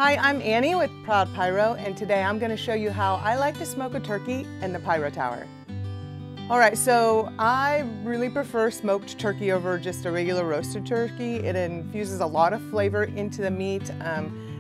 Hi, I'm Annie with Proud Pyro, and today I'm going to show you how I like to smoke a turkey in the Pyro Tower. Alright, so I really prefer smoked turkey over just a regular roasted turkey. It infuses a lot of flavor into the meat.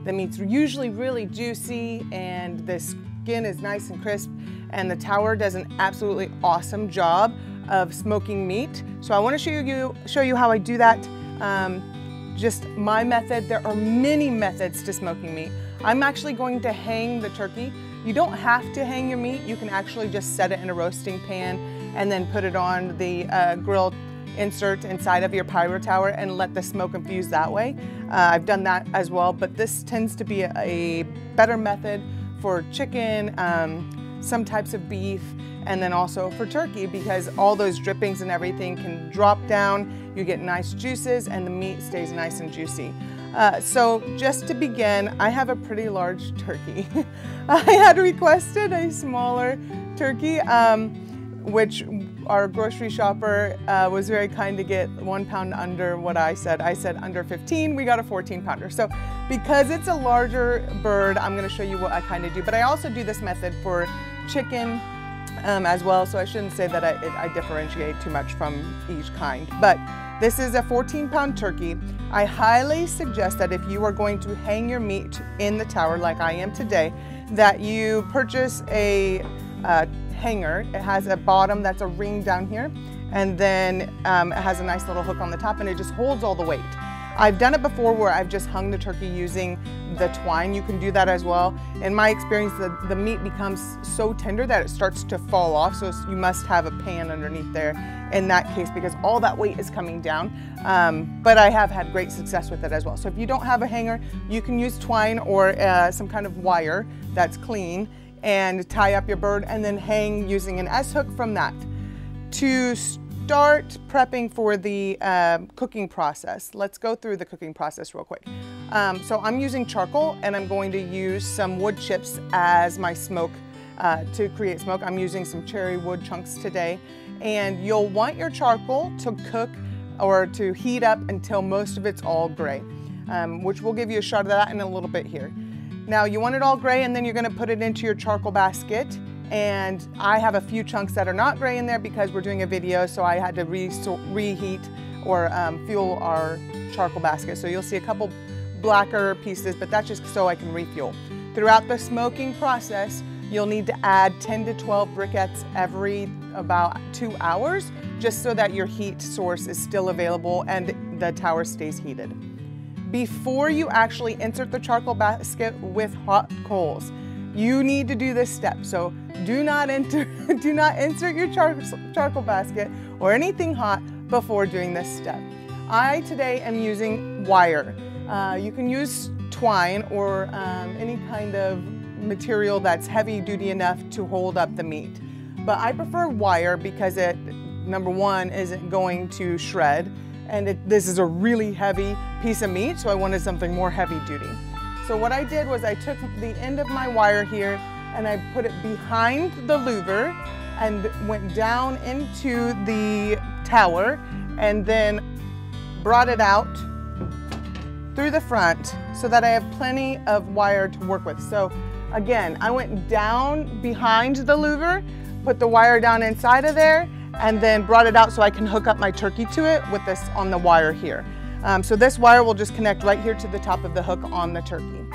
The meat's usually really juicy and the skin is nice and crisp, and the tower does an absolutely awesome job of smoking meat. So I want to show you how I do that. Just my method. There are many methods to smoking meat. I'm actually going to hang the turkey. You don't have to hang your meat. You can actually just set it in a roasting pan and then put it on the grill insert inside of your Pyro Tower and let the smoke infuse that way. I've done that as well, but this tends to be a better method for chicken, some types of beef, and then also for turkey, because all those drippings and everything can drop down. You get nice juices and the meat stays nice and juicy. So just to begin, I have a pretty large turkey. I had requested a smaller turkey, which our grocery shopper was very kind to get 1 pound under what I said. I said under 15, we got a 14 pounder. So because it's a larger bird, I'm gonna show you what I kind of do. But I also do this method for chicken as well, so I shouldn't say that I differentiate too much from each kind. But this is a 14-pound turkey. I highly suggest that if you are going to hang your meat in the tower like I am today, that you purchase a hanger. It has a bottom that's a ring down here, and then it has a nice little hook on the top, and it just holds all the weight. I've done it before where I've just hung the turkey using the twine. You can do that as well. In my experience, the meat becomes so tender that it starts to fall off, so you must have a pan underneath there in that case, because all that weight is coming down. But I have had great success with it as well. So if you don't have a hanger, you can use twine or some kind of wire that's clean and tie up your bird and then hang using an S-hook from that. To start prepping for the cooking process, let's go through the cooking process real quick. So I'm using charcoal, and I'm going to use some wood chips as my smoke to create smoke. I'm using some cherry wood chunks today, and you'll want your charcoal to cook or to heat up until most of it's all gray, which will give you a shot of that in a little bit here. Now you want it all gray, and then you're going to put it into your charcoal basket. And I have a few chunks that are not gray in there because we're doing a video, so I had to reheat or fuel our charcoal basket. So you'll see a couple blacker pieces, but that's just so I can refuel. Throughout the smoking process, you'll need to add 10 to 12 briquettes every about 2 hours, just so that your heat source is still available and the tower stays heated. Before you actually insert the charcoal basket with hot coals, you need to do this step. So do not insert your charcoal basket or anything hot before doing this step. I today am using wire. You can use twine or any kind of material that's heavy duty enough to hold up the meat. But I prefer wire because it, number one, isn't going to shred, and this is a really heavy piece of meat, so I wanted something more heavy duty. So what I did was I took the end of my wire here and I put it behind the louver and went down into the tower and then brought it out through the front so that I have plenty of wire to work with. So again, I went down behind the louver, put the wire down inside of there, and then brought it out so I can hook up my turkey to it with this on the wire here. So this wire will just connect right here to the top of the hook on the turkey.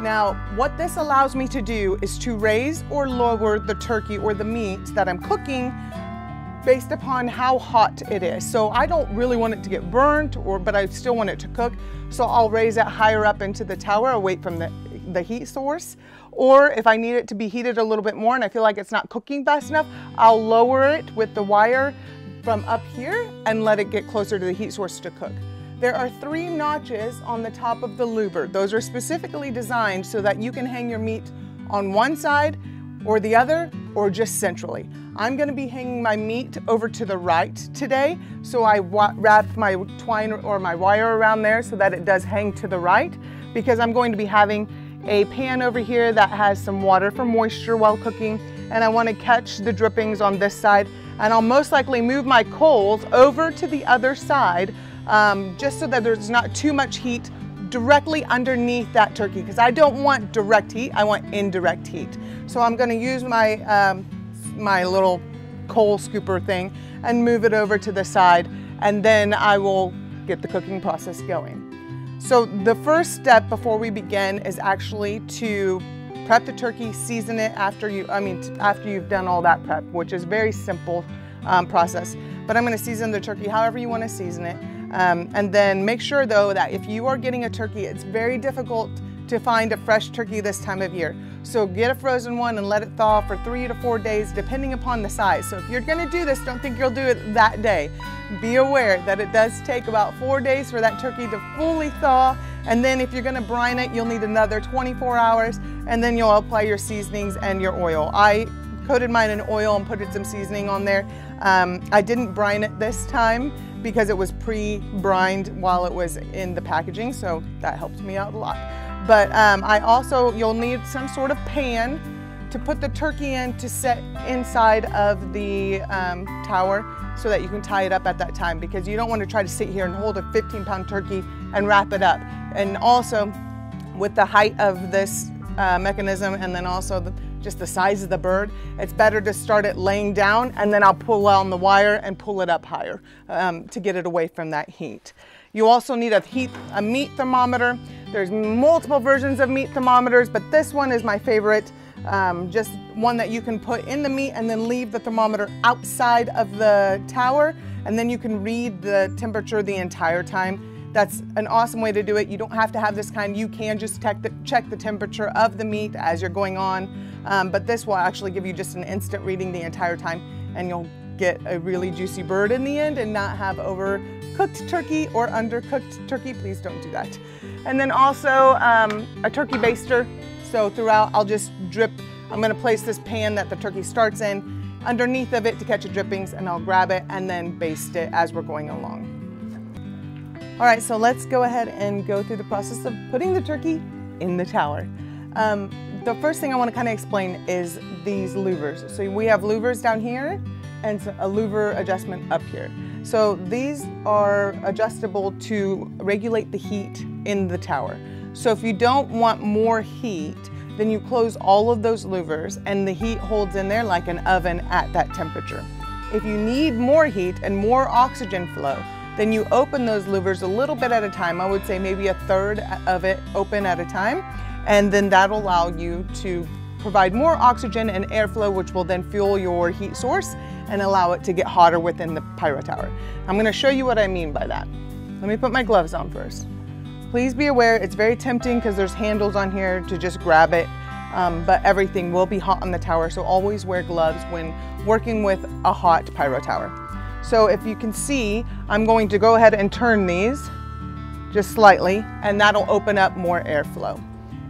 Now, what this allows me to do is to raise or lower the turkey or the meat that I'm cooking based upon how hot it is. So I don't really want it to get burnt, but I still want it to cook. So I'll raise it higher up into the tower away from the heat source. Or if I need it to be heated a little bit more and I feel like it's not cooking fast enough, I'll lower it with the wire from up here and let it get closer to the heat source to cook. There are 3 notches on the top of the louver. Those are specifically designed so that you can hang your meat on one side or the other, or just centrally. I'm gonna be hanging my meat over to the right today, so I wrap my twine or my wire around there so that it does hang to the right, because I'm going to be having a pan over here that has some water for moisture while cooking, and I want to catch the drippings on this side, and I'll most likely move my coals over to the other side just so that there's not too much heat directly underneath that turkey because I don't want direct heat, I want indirect heat. So I'm going to use my, my little coal scooper thing and move it over to the side, and then I will get the cooking process going. So the first step before we begin is actually to prep the turkey, season it after you've done all that prep, which is very simple process. But I'm going to season the turkey however you want to season it. And then make sure though that if you are getting a turkey, it's very difficult to find a fresh turkey this time of year. So get a frozen one and let it thaw for 3 to 4 days depending upon the size. So if you're going to do this, don't think you'll do it that day. Be aware that it does take about 4 days for that turkey to fully thaw, and then if you're going to brine it, you'll need another 24 hours, and then you'll apply your seasonings and your oil. I coated mine in oil and put some seasoning on there. I didn't brine it this time because it was pre-brined while it was in the packaging, so that helped me out a lot. But you'll need some sort of pan to put the turkey in to set inside of the tower so that you can tie it up at that time, because you don't want to try to sit here and hold a 15-pound turkey and wrap it up. And also with the height of this mechanism, and then also just the size of the bird, it's better to start it laying down, and then I'll pull on the wire and pull it up higher to get it away from that heat. You also need a meat thermometer. There's multiple versions of meat thermometers, but this one is my favorite. Just one that you can put in the meat and then leave the thermometer outside of the tower, and then you can read the temperature the entire time. That's an awesome way to do it. You don't have to have this kind. You can just check the temperature of the meat as you're going on, but this will actually give you just an instant reading the entire time, and you'll get a really juicy bird in the end and not have overcooked turkey or undercooked turkey. Please don't do that. And then also a turkey baster. So throughout, I'll just drip. I'm going to place this pan that the turkey starts in underneath of it to catch the drippings, and I'll grab it and then baste it as we're going along. All right, so let's go ahead and go through the process of putting the turkey in the tower. The first thing I want to kind of explain is these louvers. So we have louvers down here and a louver adjustment up here. So these are adjustable to regulate the heat in the tower. So if you don't want more heat, then you close all of those louvers and the heat holds in there like an oven at that temperature. If you need more heat and more oxygen flow, then you open those louvers a little bit at a time. I would say maybe a third of it open at a time, and then that'll allow you to provide more oxygen and airflow, which will then fuel your heat source and allow it to get hotter within the Pyro Tower. I'm going to show you what I mean by that. Let me put my gloves on first. Please be aware, it's very tempting because there's handles on here to just grab it, but everything will be hot on the tower, so always wear gloves when working with a hot Pyro Tower. So if you can see, I'm going to go ahead and turn these just slightly, and that'll open up more airflow.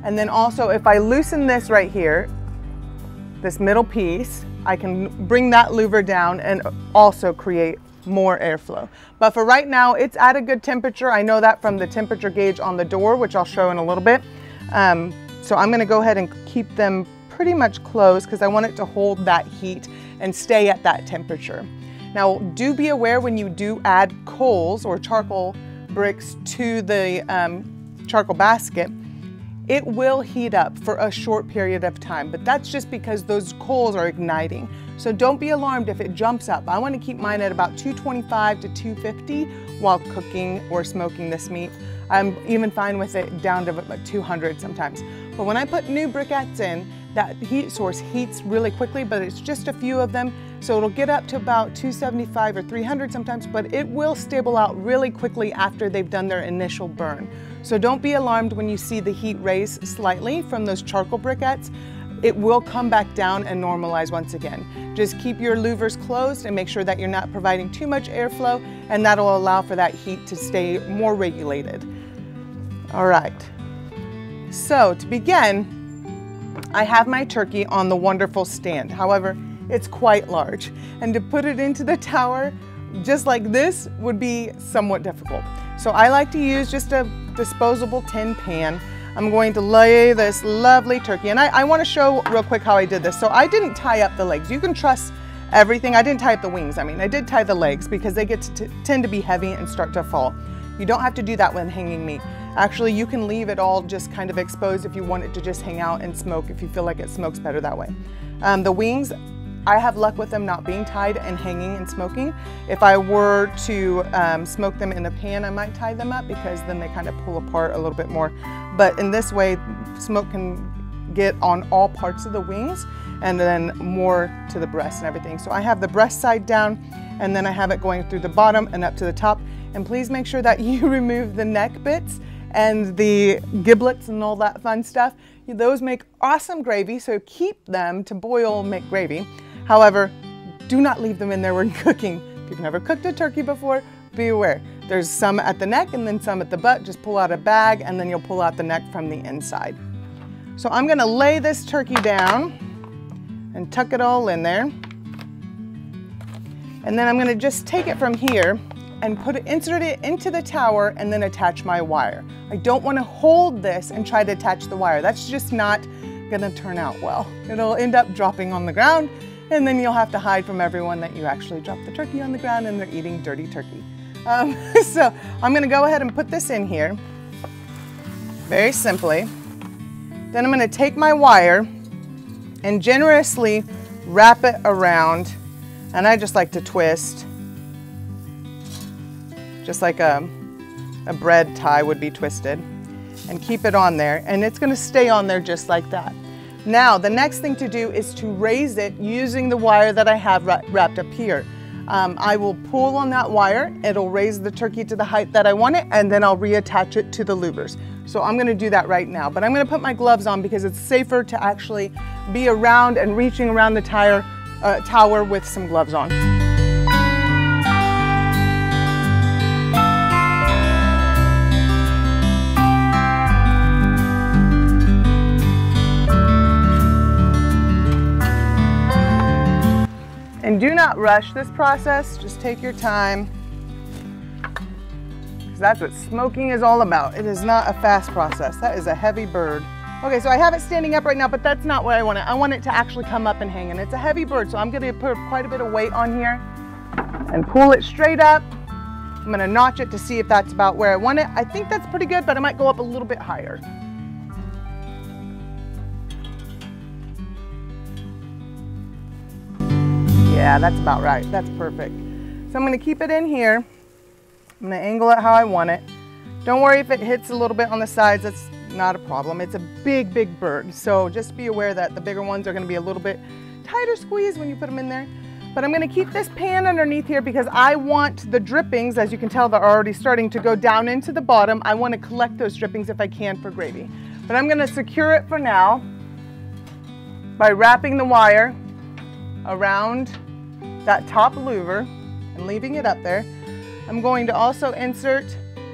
And then also, if I loosen this right here, this middle piece, I can bring that louver down and also create more airflow. But for right now, it's at a good temperature. I know that from the temperature gauge on the door, which I'll show in a little bit. So I'm gonna go ahead and keep them pretty much closed because I want it to hold that heat and stay at that temperature. Now, do be aware when you do add coals or charcoal bricks to the charcoal basket, it will heat up for a short period of time, but that's just because those coals are igniting. So don't be alarmed if it jumps up. I want to keep mine at about 225 to 250 while cooking or smoking this meat. I'm even fine with it down to about 200 sometimes. But when I put new briquettes in, that heat source heats really quickly, but it's just a few of them. So it'll get up to about 275 or 300 sometimes, but it will stable out really quickly after they've done their initial burn. So don't be alarmed when you see the heat raise slightly from those charcoal briquettes. It will come back down and normalize once again. Just keep your louvers closed and make sure that you're not providing too much airflow, and that'll allow for that heat to stay more regulated. All right, so to begin, I have my turkey on the wonderful stand. However, it's quite large, and to put it into the tower just like this would be somewhat difficult. So I like to use just a disposable tin pan. I'm going to lay this lovely turkey, and I want to show real quick how I did this. So I didn't tie up the legs. You can trust everything. I didn't tie up the wings. I mean, I did tie the legs because they get to tend to be heavy and start to fall. You don't have to do that when hanging meat. Actually, you can leave it all just kind of exposed if you want it to just hang out and smoke, if you feel like it smokes better that way. The wings, I have luck with them not being tied and hanging and smoking. If I were to smoke them in a pan, I might tie them up because then they kind of pull apart a little bit more. But in this way, smoke can get on all parts of the wings and then more to the breast and everything. So I have the breast side down and then I have it going through the bottom and up to the top. And please make sure that you remove the neck bits and the giblets and all that fun stuff. Those make awesome gravy, so keep them to boil, make gravy. However, do not leave them in there when cooking. If you've never cooked a turkey before, be aware. There's some at the neck and then some at the butt. Just pull out a bag and then you'll pull out the neck from the inside. So I'm gonna lay this turkey down and tuck it all in there. And then I'm gonna just take it from here and insert it into the tower and then attach my wire. I don't want to hold this and try to attach the wire. That's just not gonna turn out well. It'll end up dropping on the ground and then you'll have to hide from everyone that you actually dropped the turkey on the ground and they're eating dirty turkey. So I'm gonna go ahead and put this in here, very simply. Then I'm gonna take my wire and generously wrap it around, and I just like to twist, just like a bread tie would be twisted, and keep it on there, and it's gonna stay on there just like that. Now, the next thing to do is to raise it using the wire that I have wrapped up here. I will pull on that wire, it'll raise the turkey to the height that I want it, and then I'll reattach it to the louvers. So I'm gonna do that right now, but I'm gonna put my gloves on because it's safer to actually be around and reaching around the tower with some gloves on. And do not rush this process, just take your time, because that's what smoking is all about. It is not a fast process. That is a heavy bird. Okay, so I have it standing up right now, but that's not what I want it. I want it to actually come up and hang, and it's a heavy bird, so I'm gonna put quite a bit of weight on here and pull it straight up. I'm gonna notch it to see if that's about where I want it. I think that's pretty good, but I might go up a little bit higher. Yeah, that's about right. That's perfect. So I'm going to keep it in here. I'm going to angle it how I want it. Don't worry if it hits a little bit on the sides. That's not a problem. It's a big, big bird. So just be aware that the bigger ones are going to be a little bit tighter squeeze when you put them in there. But I'm going to keep this pan underneath here because I want the drippings, as you can tell, they're already starting to go down into the bottom. I want to collect those drippings if I can for gravy. But I'm going to secure it for now by wrapping the wire around that top louver and leaving it up there. I'm going to also insert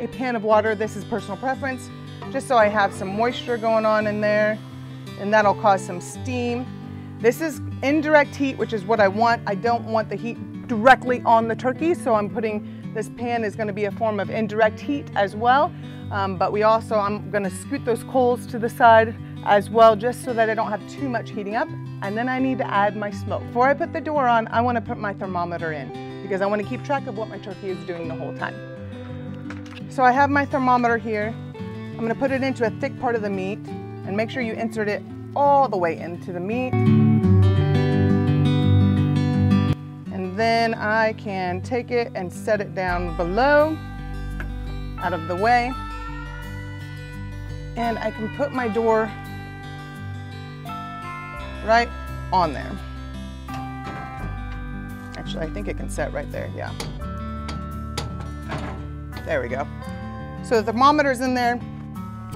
a pan of water. This is personal preference, just so I have some moisture going on in there, and that'll cause some steam. This is indirect heat, which is what I want. I don't want the heat directly on the turkey, so I'm putting, this pan is going to be a form of indirect heat as well. But I'm going to scoot those coals to the side as well, just so that I don't have too much heating up. And then I need to add my smoke. Before I put the door on, I want to put my thermometer in because I want to keep track of what my turkey is doing the whole time. So I have my thermometer here. I'm going to put it into a thick part of the meat and make sure you insert it all the way into the meat. And then I can take it and set it down below, out of the way. And I can put my door right on there. Actually, I think it can set right there, yeah. There we go. So the thermometer's in there.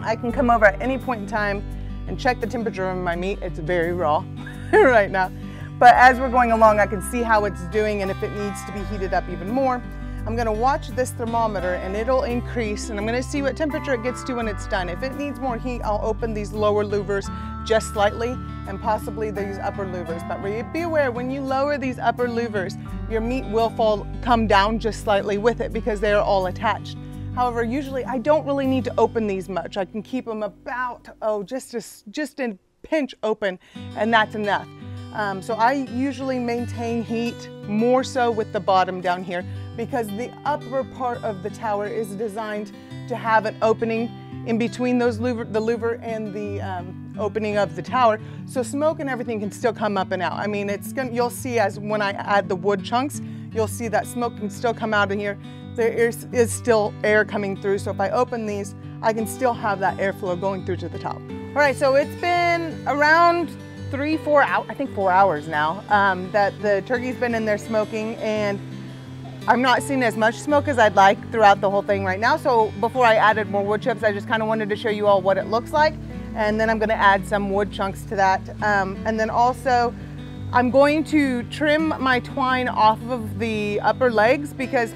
I can come over at any point in time and check the temperature of my meat. It's very raw right now. But as we're going along, I can see how it's doing and if it needs to be heated up even more. I'm gonna watch this thermometer and it'll increase, and I'm gonna see what temperature it gets to when it's done. If it needs more heat, I'll open these lower louvers just slightly and possibly these upper louvers. But be aware, when you lower these upper louvers, your meat will come down just slightly with it because they're all attached. However, usually I don't really need to open these much. I can keep them about, just a pinch open, and that's enough. So I usually maintain heat more so with the bottom down here because the upper part of the tower is designed to have an opening in between those the louver and the opening of the tower, so smoke and everything can still come up and out. I mean, you'll see as when I add the wood chunks, you'll see that smoke can still come out of here. There is still air coming through, so if I open these, I can still have that airflow going through to the top. All right, so it's been around 4 hours, I think 4 hours now, that the turkey's been in there smoking, and I'm not seeing as much smoke as I'd like throughout the whole thing right now. So before I added more wood chips, I just kind of wanted to show you all what it looks like. And then I'm going to add some wood chunks to that. And then also I'm going to trim my twine off of the upper legs, because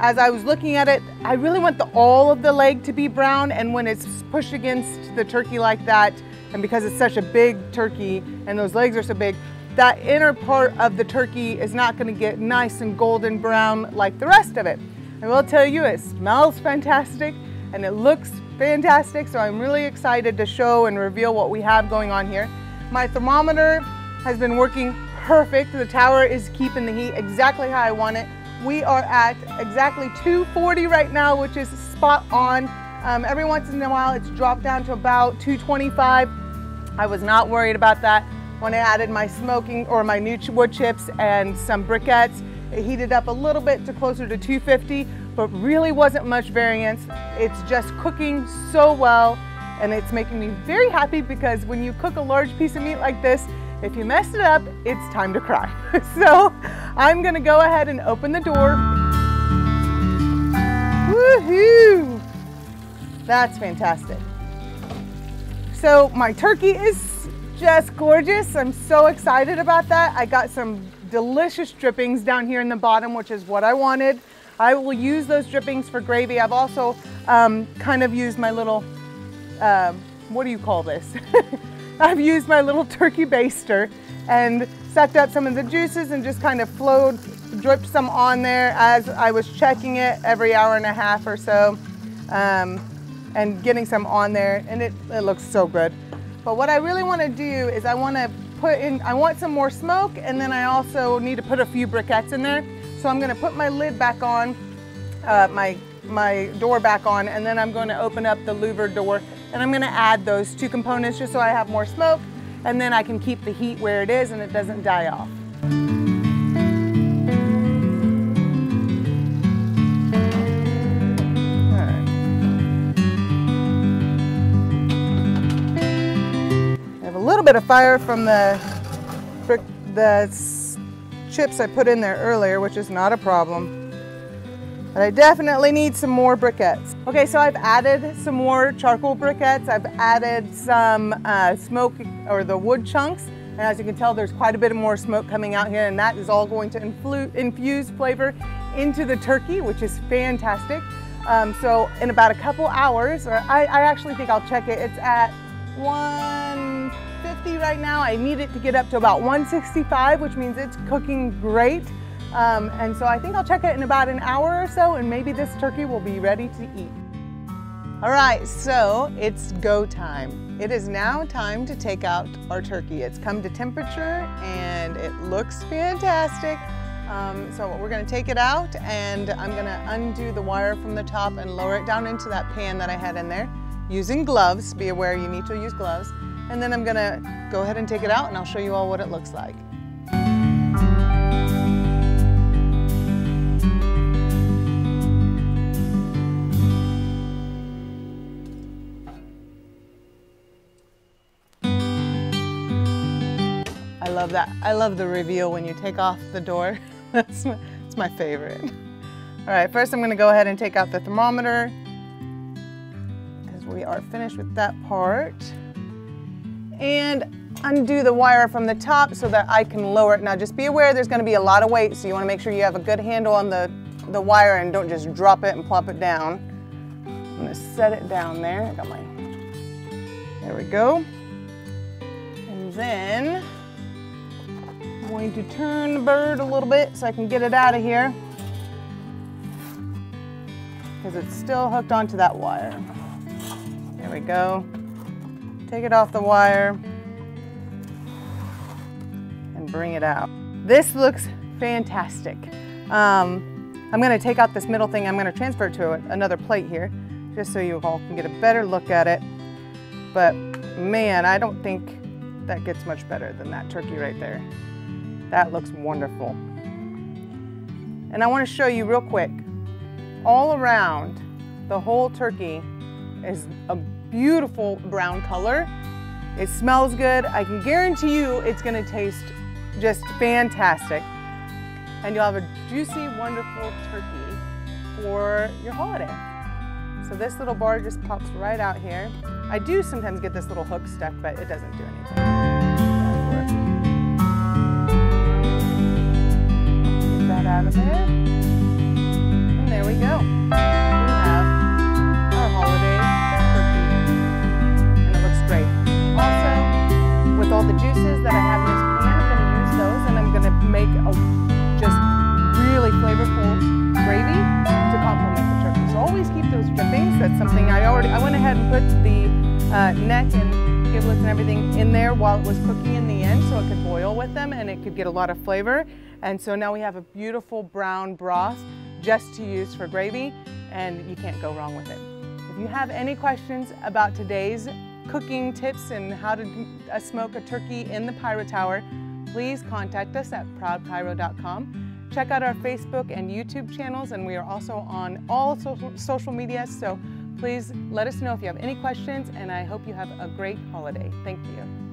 as I was looking at it, I really want all of the leg to be brown. And when it's pushed against the turkey like that, and because it's such a big turkey and those legs are so big, that inner part of the turkey is not going to get nice and golden brown like the rest of it. I will tell you, it smells fantastic and it looks fantastic, so I'm really excited to show and reveal what we have going on here. My thermometer has been working perfect. The tower is keeping the heat exactly how I want it. We are at exactly 240 right now, which is spot on. Every once in a while it's dropped down to about 225. I was not worried about that. When I added my my new wood chips and some briquettes, it heated up a little bit to closer to 250, but really wasn't much variance. It's just cooking so well, and it's making me very happy, because when you cook a large piece of meat like this, if you mess it up, it's time to cry. So I'm gonna go ahead and open the door. Woohoo! That's fantastic. So my turkey is just gorgeous. I'm so excited about that. I got some delicious drippings down here in the bottom, which is what I wanted. I will use those drippings for gravy. I've also kind of used my little, what do you call this? I've used my little turkey baster and sucked up some of the juices and just kind of dripped some on there as I was checking it every hour and a half or so, and getting some on there, and it looks so good. But what I really want to do is I want some more smoke, and then I also need to put a few briquettes in there. So I'm going to put my lid back on, my door back on, and then I'm going to open up the louver door, and I'm going to add those two components just so I have more smoke, and then I can keep the heat where it is and it doesn't die off. A little bit of fire from the chips I put in there earlier, which is not a problem. But I definitely need some more briquettes. Okay, so I've added some more charcoal briquettes. I've added some smoke, or the wood chunks. And as you can tell, there's quite a bit more smoke coming out here, and that is all going to infuse flavor into the turkey, which is fantastic. So in about a couple hours, or I actually think I'll check it, it's at 150 right now. I need it to get up to about 165, which means it's cooking great. And so I think I'll check it in about an hour or so, and maybe this turkey will be ready to eat. All right, so it's go time. It is now time to take out our turkey. It's come to temperature and it looks fantastic. So we're gonna take it out, and I'm gonna undo the wire from the top and lower it down into that pan that I had in there using gloves. Be aware you need to use gloves. And then I'm gonna go ahead and take it out, and I'll show you all what it looks like. I love that. I love the reveal when you take off the door. It's my favorite. All right, first I'm gonna go ahead and take out the thermometer, because we are finished with that part. And undo the wire from the top so that I can lower it. Now just be aware there's gonna be a lot of weight, so you wanna make sure you have a good handle on the wire and don't just drop it and plop it down. I'm gonna set it down there. I got there we go. And then I'm going to turn the bird a little bit so I can get it out of here, because it's still hooked onto that wire. There we go. Take it off the wire and bring it out. This looks fantastic. I'm gonna take out this middle thing. I'm gonna transfer it to another plate here, just so you all can get a better look at it. But man, I don't think that gets much better than that turkey right there. That looks wonderful. And I want to show you real quick, all around the whole turkey is a beautiful brown color. It smells good. I can guarantee you it's going to taste just fantastic. And you'll have a juicy, wonderful turkey for your holiday. So this little bar just pops right out here. I do sometimes get this little hook stuck, but it doesn't do anything. Get that out of there. And there we go. We have our holiday turkey. And it looks great. Also, with all the juices that I have in this pan, I'm going to use those and I'm going to make a just really flavorful gravy to complement the turkey. So always keep those drippings. That's something I went ahead and put the neck and giblets and everything in there while it was cooking in the end so it could boil with them and it could get a lot of flavor. And so now we have a beautiful brown broth just to use for gravy, and you can't go wrong with it. If you have any questions about today's cooking tips and how to smoke a turkey in the Pyro Tower, please contact us at proudpyro.com. Check out our Facebook and YouTube channels, and we are also on all social media, so please let us know if you have any questions, and I hope you have a great holiday. Thank you.